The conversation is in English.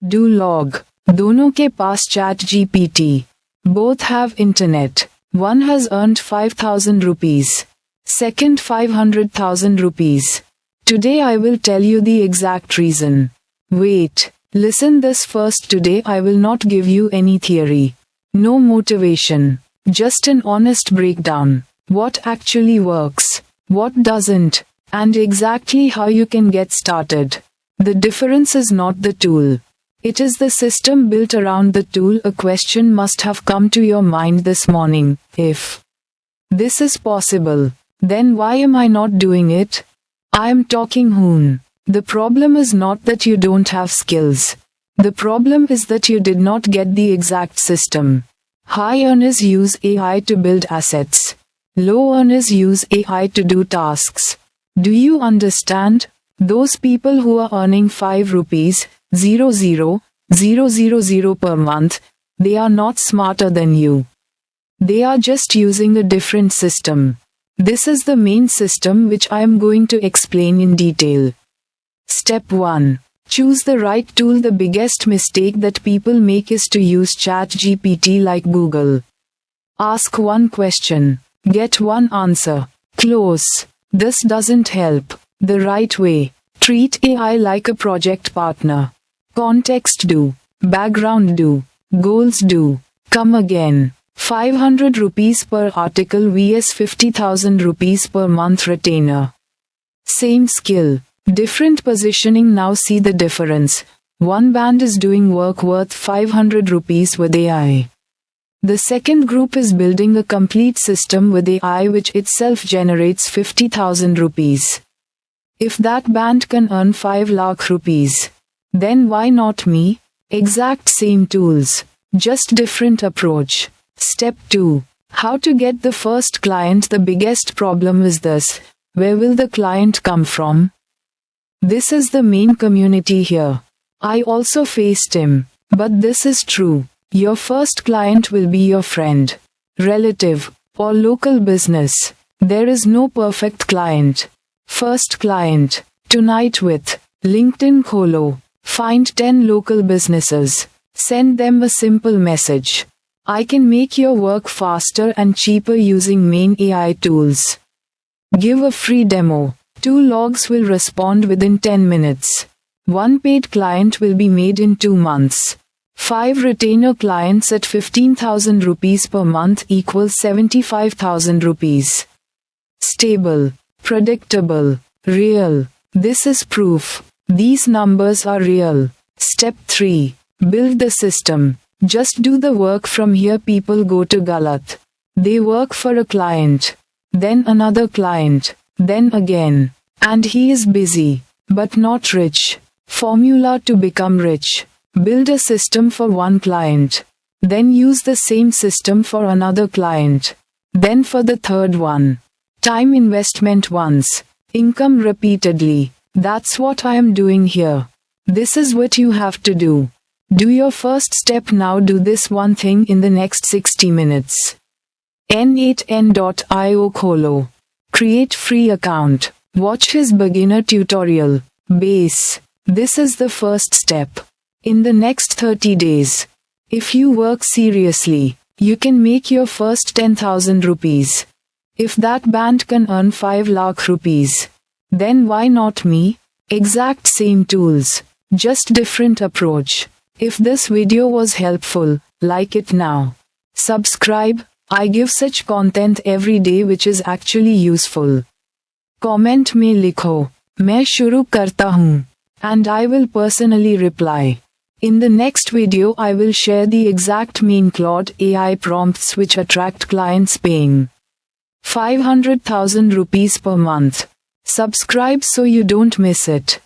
Do log. Dono के पास ChatGPT. Both have internet. One has earned 5,000 rupees. Second 500,000 rupees. Today I will tell you the exact reason. Wait, listen this first. Today I will not give you any theory. No motivation. Just an honest breakdown. What actually works, what doesn't, and exactly how you can get started. The difference is not the tool. It is the system built around the tool. A question must have come to your mind this morning. If this is possible, then why am I not doing it? I am talking hoon. The problem is not that you don't have skills. The problem is that you did not get the exact system. High earners use AI to build assets. Low earners use AI to do tasks. Do you understand? Those people who are earning 5 rupees, 0,000 per month, they are not smarter than you. They are just using a different system. This is the main system which I am going to explain in detail. Step 1. Choose the right tool. The biggest mistake that people make is to use ChatGPT like Google. Ask one question. Get one answer. Close. This doesn't help. The right way. Treat AI like a project partner. Context do. Background do. Goals do. Come again. 500 rupees per article vs 50,000 rupees per month retainer. Same skill. Different positioning. Now see the difference. One band is doing work worth 500 rupees with AI. The second group is building a complete system with AI which itself generates 50,000 rupees. If that band can earn 5 lakh rupees, then why not me? Exact same tools, just different approach. Step 2. How to get the first client. The biggest problem is this. Where will the client come from? This is the main community here. I also faced him. But this is true. Your first client will be your friend, relative, or local business. There is no perfect client. First client. Tonight with LinkedIn Kholo. Find 10 local businesses. Send them a simple message. I can make your work faster and cheaper using main AI tools. Give a free demo. 2 logs will respond within 10 minutes. 1 paid client will be made in 2 months. 5 retainer clients at 15,000 rupees per month equals 75,000 rupees. Stable, predictable, real. This is proof. These numbers are real. Step 3. Build the system. Just do the work from here. People go to Galat. They work for a client. Then another client. Then again. And he is busy. But not rich. Formula to become rich. Build a system for one client. Then use the same system for another client. Then for the third one. Time investment once. Income repeatedly. That's what I am doing here. This is what you have to do. Do your first step now. Do this one thing in the next 60 minutes. N8N.io Kholo. Create free account. Watch his beginner tutorial. Base. This is the first step. In the next 30 days, if you work seriously, you can make your first 10,000 rupees. If that band can earn 5 lakh rupees, then why not me? Exact same tools, just different approach. If this video was helpful, like it now. Subscribe. I give such content every day which is actually useful. Comment में लिखो, मैं शुरू करता हूँ, and I will personally reply. In the next video I will share the exact main Claude AI prompts which attract clients paying 500,000 rupees per month. Subscribe so you don't miss it.